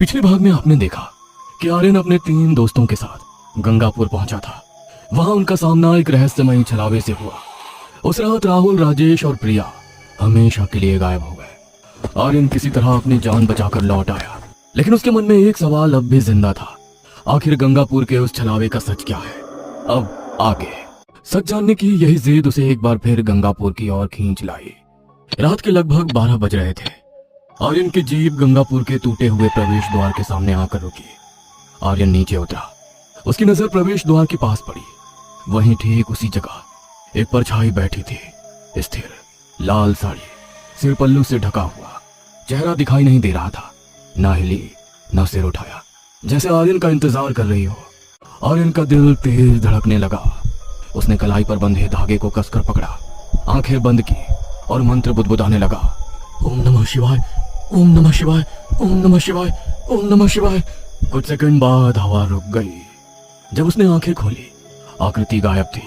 पिछले भाग में आपने देखा कि आर्यन अपने 3 दोस्तों के साथ गंगापुर पहुंचा था। वहां उनका सामना एक रहस्यमयी छलावे से हुआ। उस रात राहुल, राजेश और प्रिया हमेशा के लिए गायब हो गए। आर्यन किसी तरह अपनी जान बचाकर लौट आया, लेकिन उसके मन में एक सवाल अब भी जिंदा था। आखिर गंगापुर के उस छलावे का सच क्या है? अब आगे सच जानने की यही जिद उसे एक बार फिर गंगापुर की ओर खींच लाई। रात के लगभग 12 बज रहे थे। आर्यन की जीप गंगापुर के टूटे हुए प्रवेश द्वार के सामने आकर रुकी। आर्यन नीचे उतरा। उसकी नजर प्रवेश द्वार के पास पड़ी। वहीं ठीक उसी जगह एक परछाई बैठी थी, स्थिर, लाल साड़ी, सिर पल्लू से ढका हुआ, चेहरा दिखाई नहीं दे रहा था, ना हिली ना सिर उठाया, जैसे आर्यन का इंतजार कर रही हो। आर्यन का दिल तेज धड़कने लगा। उसने कलाई पर बंधे धागे को कसकर पकड़ा, आंखें बंद की और मंत्र बुदबुदाने लगा। ओम नमः शिवाय, ओम नमः शिवाय, ओम नमः शिवाय, ओम नमः शिवाय। कुछ सेकंड बाद हवा रुक गई। जब उसने आंखें खोली, आकृति गायब थी।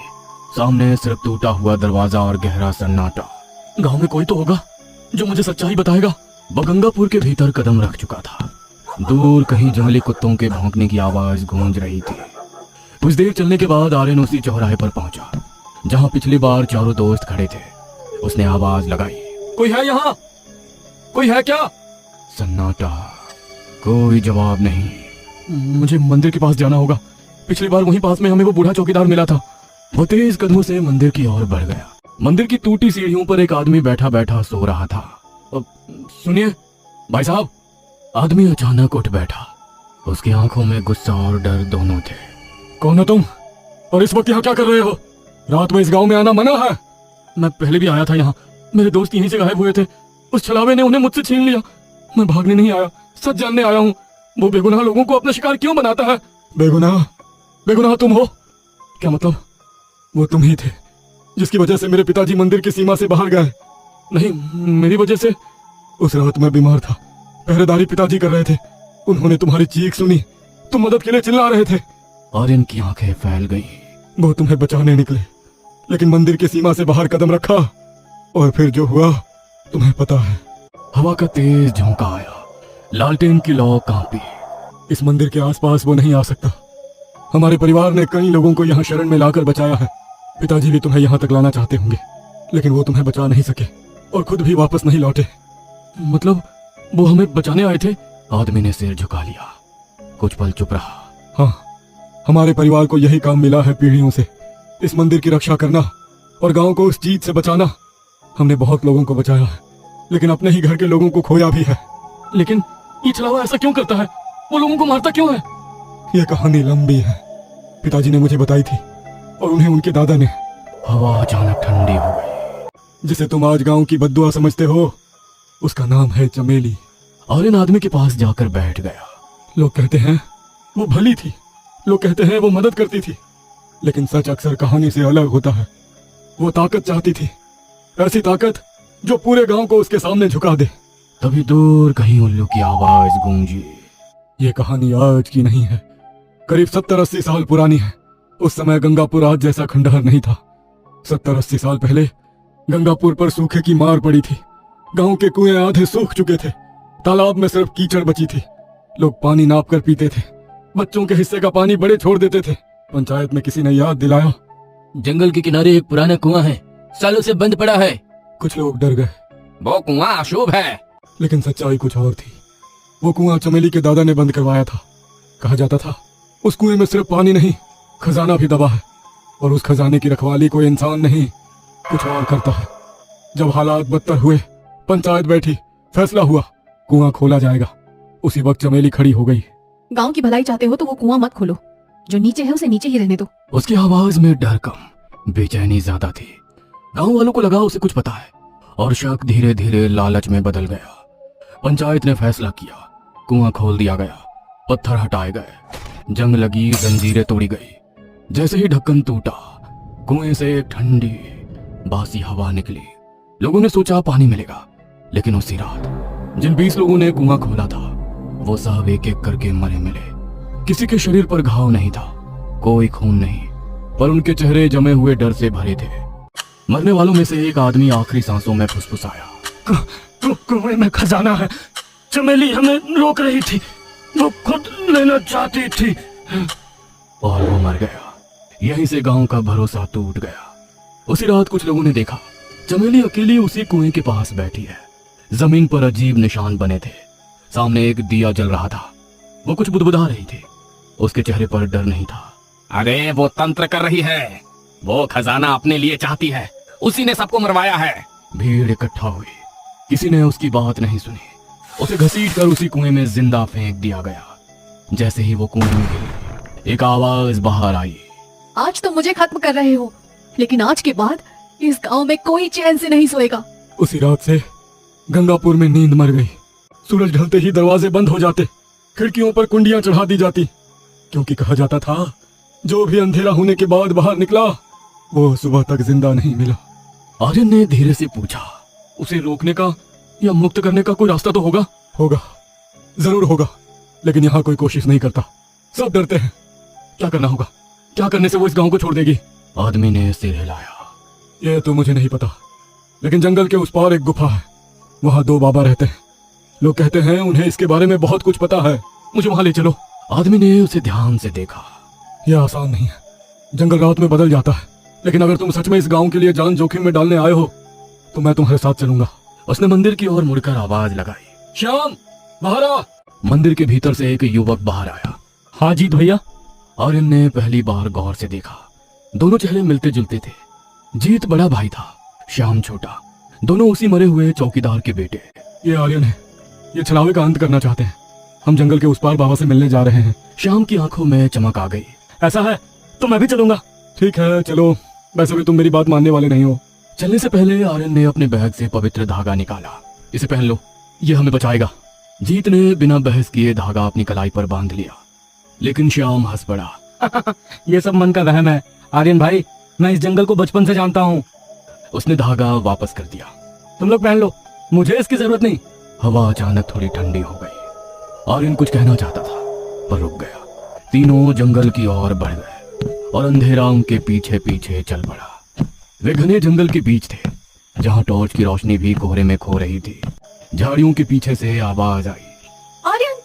सामने सिर्फ टूटा हुआ दरवाजा और गहरा सन्नाटा। गांव में कोई तो होगा जो मुझे सच्चाई बताएगा। वह गंगापुर के भीतर कदम रख चुका था। दूर कहीं जंगली कुत्तों के भौंकने की आवाज गूंज रही थी। कुछ देर चलने के बाद आर्यन उसी चौराहे पर पहुंचा जहां पिछली बार चारों दोस्त खड़े थे। उसने आवाज लगाई, कोई है यहाँ? कोई है क्या? सन्नाटा, कोई जवाब नहीं। मुझे मंदिर के पास जाना होगा। पिछली बार वहीं पास में हमें वो बूढ़ा चौकीदार मिला था। वो तेज कदमों से मंदिर की ओर बढ़ गया। मंदिर की टूटी सीढ़ियों पर एक आदमी बैठा बैठा सो रहा था। सुनिए भाई साहब। आदमी अचानक उठ बैठा। उसकी आंखों में गुस्सा और डर दोनों थे। कौन हो तुम और इस वक्त यहाँ क्या कर रहे हो? रात में इस गांव में आना मना है। मैं पहले भी आया था यहाँ। मेरे दोस्त यहीं से गायब हुए थे। उस छलावे ने उन्हें मुझसे छीन लिया। मैं भागने नहीं आया, सच जानने आया हूँ। वो बेगुनाह लोगों को अपना शिकार क्यों बनाता है? बेगुनाह? बेगुनाह तुम हो? क्या मतलब? वो तुम ही थे जिसकी वजह से मेरे पिताजी मंदिर की सीमा से बाहर गए। नहीं, मेरी वजह से? उस रात मैं बीमार था, पहरेदारी पिताजी कर रहे थे। उन्होंने तुम्हारी चीख सुनी, तुम मदद के लिए चिल्ला रहे थे। आर्यन की आंखें फैल गईं। वो तुम्हें बचाने निकले, लेकिन मंदिर की सीमा से बाहर कदम रखा और फिर जो हुआ तुम्हें पता है। हवा का तेज झोंका आया। लालटेन की लौ कांपी। इस मंदिर के आसपास वो नहीं आ सकता। हमारे परिवार ने कई लोगों को यहाँ शरण में लाकर बचाया है। पिताजी भी तुम्हें यहाँ तक लाना चाहते होंगे, लेकिन वो तुम्हें बचा नहीं सके और खुद भी वापस नहीं लौटे। मतलब वो हमें बचाने आए थे? आदमी ने सिर झुका लिया। कुछ पल चुप रहा। हाँ, हमारे परिवार को यही काम मिला है पीढ़ियों से, इस मंदिर की रक्षा करना और गांव को उस चीज से बचाना। हमने बहुत लोगों को बचाया है, लेकिन अपने ही घर के लोगों को खोया भी है। लेकिन ये छलावा ऐसा क्यों करता है? वो लोगों को मारता क्यों है? ये कहानी लंबी है। पिताजी ने मुझे बताई थी और उन्हें उनके दादा ने। हवा अचानक ठंडी हो गई। जिसे तुम आज गांव की बद्दुआ समझते हो, उसका नाम है चमेली। आर्यन आदमी के पास जाकर बैठ गया। लोग कहते हैं वो भली थी, लोग कहते हैं वो मदद करती थी, लेकिन सच अक्सर कहानी से अलग होता है। वो ताकत चाहती थी, ऐसी ताकत जो पूरे गांव को उसके सामने झुका दे। तभी दूर कहीं उल्लू की आवाज गूंजी। ये कहानी आज की नहीं है, करीब 70-80 साल पुरानी है। उस समय गंगापुर आज जैसा खंडहर नहीं था। 70-80 साल पहले गंगापुर पर सूखे की मार पड़ी थी। गांव के कुएं आधे सूख चुके थे। तालाब में सिर्फ कीचड़ बची थी। लोग पानी नाप कर पीते थे। बच्चों के हिस्से का पानी बड़े छोड़ देते थे। पंचायत में किसी ने याद दिलाया, जंगल के किनारे एक पुराना कुआं है, सालों से बंद पड़ा है। कुछ लोग डर गए। वो कुआं अशुभ है। लेकिन सच्चाई कुछ और थी। वो कुआं चमेली के दादा ने बंद करवाया था। कहा जाता था उस कुएं में सिर्फ पानी नहीं, खजाना भी दबा है, और उस खजाने की रखवाली कोई इंसान नहीं, कुछ और करता है। जब हालात बदतर हुए, पंचायत बैठी, फैसला हुआ, कुआं खोला जाएगा। उसी वक्त चमेली खड़ी हो गई। गांव की भलाई चाहते हो तो वो कुआं मत खोलो, जो नीचे है उसे नीचे ही रहने दो। उसकी आवाज में डर कम, बेचैनी ज्यादा थी। गांव वालों को लगा उसे कुछ पता है, और शक धीरे धीरे लालच में बदल गया। पंचायत ने फैसला किया, कुआं खोल दिया गया, पत्थर हटाए गए, जंग लगी, जंजीरें तोड़ी गई। जैसे ही ढक्कन टूटा, कुएं से एक ठंडी बासी हवा निकली। लोगों ने सोचा पानी मिलेगा, लेकिन उसी रात जिन 20 लोगों ने कुआं खोला था, वो सब एक एक करके मरे मिले। किसी के शरीर पर घाव नहीं था, कोई खून नहीं, पर उनके चेहरे जमे हुए डर से भरे थे। मरने वालों में से एक आदमी आखिरी सांसों में फुसफुसाया, कुएं में खजाना है, चमेली हमें रोक रही थी, वो खुद लेना चाहती थी और वो मर गया। यहीं से गांव का भरोसा टूट गया। उसी रात कुछ लोगों ने देखा चमेली अकेली उसी कुएं के पास बैठी है। जमीन पर अजीब निशान बने थे। सामने एक दिया जल रहा था। वो कुछ बुदबुदा रही थी। उसके चेहरे पर डर नहीं था। अरे वो तंत्र कर रही है, वो खजाना अपने लिए चाहती है, उसी ने सबको मरवाया है। भीड़ इकट्ठा हुई। किसी ने उसकी बात नहीं सुनी। उसे घसीटकर उसी कुएं में जिंदा फेंक दिया गया। जैसे ही वो कुएं में गिरी, एक आवाज बाहर आई। आज तो मुझे खत्म कर रहे हो, लेकिन आज के बाद इस गांव में कोई चैन से नहीं सोएगा। उसी रात से गंगापुर में नींद मर गई। सूरज ढलते ही दरवाजे बंद हो जाते, खिड़कियों पर कुंडियां चढ़ा दी जाती, क्योंकि कहा जाता था जो भी अंधेरा होने के बाद बाहर निकला वो सुबह तक जिंदा नहीं मिला। आर्यन ने धीरे से पूछा, उसे रोकने का या मुक्त करने का कोई रास्ता तो होगा? होगा, जरूर होगा, लेकिन यहाँ कोई कोशिश नहीं करता। सब डरते हैं। क्या करना होगा? क्या करने से वो इस गांव को छोड़ देगी? आदमी ने सिर हिलाया। यह तो मुझे नहीं पता, लेकिन जंगल के उस पार एक गुफा है। वहां 2 बाबा रहते हैं। लोग कहते हैं उन्हें इसके बारे में बहुत कुछ पता है। मुझे वहां ले चलो। आदमी ने उसे ध्यान से देखा। यह आसान नहीं है। जंगल रात में बदल जाता है, लेकिन अगर तुम सच में इस गांव के लिए जान जोखिम में डालने आए हो तो मैं तुम्हारे साथ चलूंगा। उसने मंदिर की ओर मुड़कर आवाज लगाई, श्याम बाहर आ। मंदिर के भीतर से एक युवक बाहर आया। हाँ जीत भैया। आर्यन ने पहली बार गौर से देखा। दोनों चेहरे मिलते जुलते थे। जीत बड़ा भाई था, श्याम छोटा। दोनों उसी मरे हुए चौकीदार के बेटे। ये आर्यन है। ये छलावे का अंत करना चाहते हैं। हम जंगल के उस पार बाबा से मिलने जा रहे हैं। श्याम की आंखों में चमक आ गई। ऐसा है तो मैं भी चलूंगा। ठीक है चलो, वैसे भी तुम मेरी बात मानने वाले नहीं हो। चलने से पहले आर्यन ने अपने बैग से पवित्र धागा निकाला। इसे पहन लो, ये हमें बचाएगा। जीत ने बिना बहस किए धागा अपनी कलाई पर बांध लिया, लेकिन श्याम हंस पड़ा। ये सब मन का वहम है आर्यन भाई, मैं इस जंगल को बचपन से जानता हूँ। उसने धागा वापस कर दिया। तुम लोग पहन लो, मुझे इसकी जरूरत नहीं। हवा अचानक थोड़ी ठंडी हो गई। आर्यन कुछ कहना चाहता था पर रुक गया। तीनों जंगल की ओर बढ़ गए और अंधेरा उनके पीछे पीछे चल पड़ा। वे घने जंगल के बीच थे, जहां टॉर्च की रोशनी भी कोहरे में खो रही थी। झाड़ियों के पीछे से आवाज आई, आर्यन,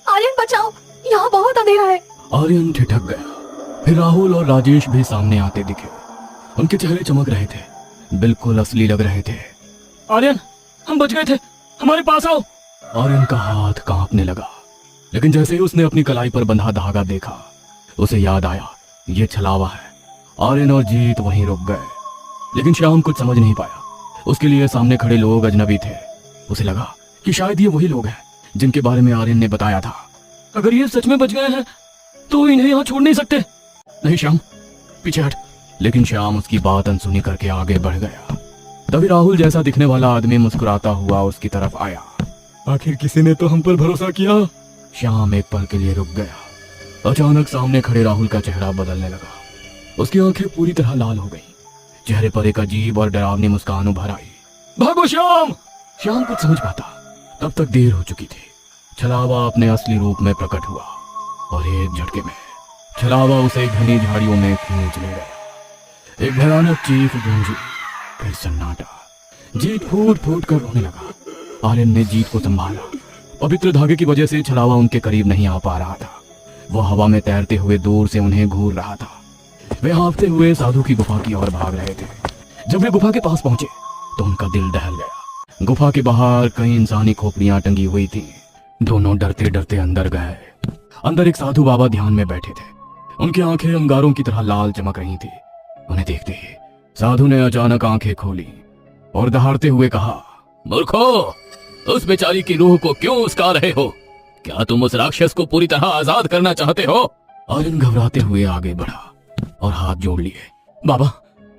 आर्यन बचाओ, यहाँ बहुत अंधेरा है। आर्यन ठिठक गया। फिर राहुल और राजेश भी सामने आते दिखे। उनके चेहरे चमक रहे थे, बिल्कुल असली लग रहे थे। आर्यन, हम बच गए थे, हमारे पास आओ। आर्यन का हाथ कांपने लगा, लेकिन जैसे ही उसने अपनी कलाई पर बंधा धागा देखा, उसे याद आया ये छलावा है। आर्यन और जीत वहीं रुक गए, लेकिन श्याम कुछ समझ नहीं पाया। उसके लिए सामने खड़े लोग अजनबी थे। उसे लगा कि शायद ये वही लोग हैं जिनके बारे में आर्यन ने बताया था। अगर ये सच में बच गए हैं तो इन्हें यहाँ छोड़ नहीं सकते। नहीं श्याम, पीछे हट। लेकिन श्याम उसकी बात अनसुनी करके आगे बढ़ गया। तभी राहुल जैसा दिखने वाला आदमी मुस्कुराता हुआ उसकी तरफ आया। आखिर किसी ने तो हम पर भरोसा किया। श्याम एक पल के लिए रुक गया। अचानक सामने खड़े राहुल का चेहरा बदलने लगा। उसकी आंखें पूरी तरह लाल हो गईं। चेहरे पर एक अजीब और डरावनी मुस्कान उभर आई। भागो श्याम। श्याम कुछ समझ पाता तब तक देर हो चुकी थी। छलावा अपने असली रूप में प्रकट हुआ और एक झटके में छलावा उसे घनी झाड़ियों में खींच ले गया। एक भयानक चीख गूंजी, फिर सन्नाटा। जीत फूट फूट कर रोने लगा। आर्यन ने जीत को संभाला। पवित्र धागे की वजह से छलावा उनके करीब नहीं आ पा रहा था। वो हवा में तैरते हुए दूर से उन्हें घूर रहा था। वे हाँफते हुए साधु की गुफा की ओर भाग रहे थे। जब वे गुफा के पास पहुंचे तो उनका दिल दहल गया। गुफा के बाहर कई इंसानी खोपड़ियां टंगी हुई थी। दोनों डरते डरते अंदर गए। अंदर एक साधु बाबा ध्यान में बैठे थे। उनकी आंखें अंगारों की तरह लाल चमक रही थी। उन्हें देखते ही साधु ने अचानक आंखें खोली और दहाड़ते हुए कहा, मूर्खो, उस बेचारी की रूह को क्यों उसका रहे हो? क्या तुम उस राक्षस को पूरी तरह आजाद करना चाहते हो? आर्यन घबराते हुए आगे बढ़ा और हाथ जोड़ लिए। बाबा,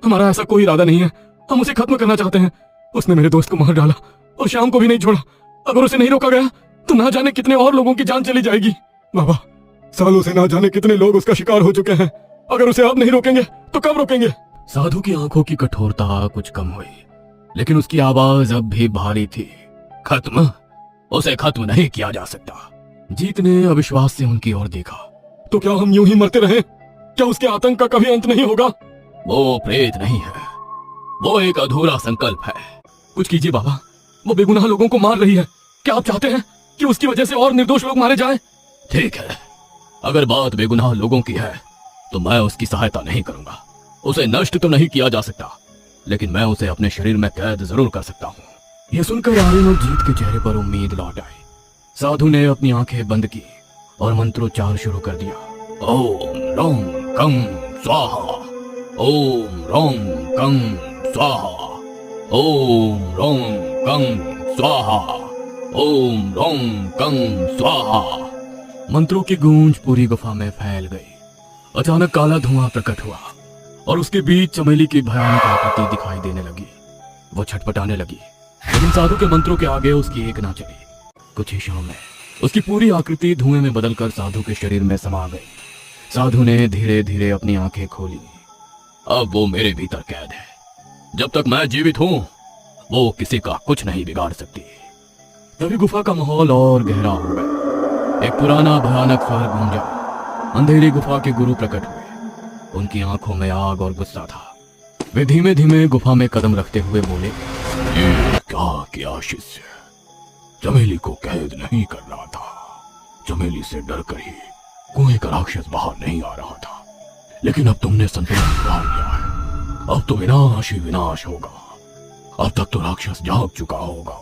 हमारा ऐसा कोई इरादा नहीं है। हम उसे खत्म करना चाहते हैं। उसने मेरे दोस्त को मार डाला और शाम को भी नहीं छोड़ा। अगर उसे नहीं रोका गया तो ना जाने कितने और लोगों की जान चली जाएगी। बाबा, सालों से ना जाने कितने लोग उसका शिकार हो चुके हैं। अगर उसे अब नहीं रोकेंगे तो कब रोकेंगे? साधु की आंखों की कठोरता कुछ कम हुई, लेकिन उसकी आवाज अब भी भारी थी। खत्म? उसे खत्म नहीं किया जा सकता। जीत ने अविश्वास से उनकी ओर देखा। तो क्या हम यूं ही मरते रहे? क्या उसके आतंक का कभी अंत नहीं होगा? वो प्रेत नहीं है, वो एक अधूरा संकल्प है। कुछ कीजिए बाबा, वो बेगुनाह लोगों को मार रही है। क्या आप चाहते हैं कि उसकी वजह से और निर्दोष लोग मारे जाएं? ठीक है, अगर बात बेगुनाह लोगों की है तो मैं उसकी सहायता नहीं करूंगा। उसे नष्ट तो नहीं किया जा सकता, लेकिन मैं उसे अपने शरीर में कैद जरूर कर सकता हूँ। यह सुनकर आर्यन और जीत के चेहरे पर उम्मीद लौट आई। साधु ने अपनी आंखें बंद की और मंत्रोच्चार शुरू कर दिया। ओम रोम कं स्वाहा, ओम रोम कं स्वाहा, ओम रोम कं स्वाहा, ओम रोम कं स्वाहा। मंत्रों की गूंज पूरी गुफा में फैल गई। अचानक काला धुआं प्रकट हुआ और उसके बीच चमेली की भयानक आकृति दिखाई देने लगी। वो छटपटाने लगी, लेकिन साधु के मंत्रों के आगे उसकी एक ना चली। कुछ ही क्षणों में उसकी पूरी आकृति धुएं में बदलकर साधु के शरीर में समा गई। साधु ने धीरे धीरे अपनी आंखें खोली। अब वो मेरे भीतर कैद है। जब तक मैं जीवित हूं वो किसी का कुछ नहीं बिगाड़ सकती। तभी गुफा का माहौल और गहरा हो गया। एक पुराना भयानक स्वर गूंजा। अंधेरी गुफा के गुरु प्रकट हुए। उनकी आंखों में आग और गुस्सा था। वे धीमे धीमे गुफा में कदम रखते हुए बोले, ये क्या किया शिष्य? चमेली को कैद नहीं कर रहा था। चमेली से डरकर ही कुएं का राक्षस बाहर नहीं आ रहा था, लेकिन अब तुमने संतुलन बिगाड़ लिया है। अब तो विनाश ही विनाश होगा। अब तक तो राक्षस जाग चुका होगा।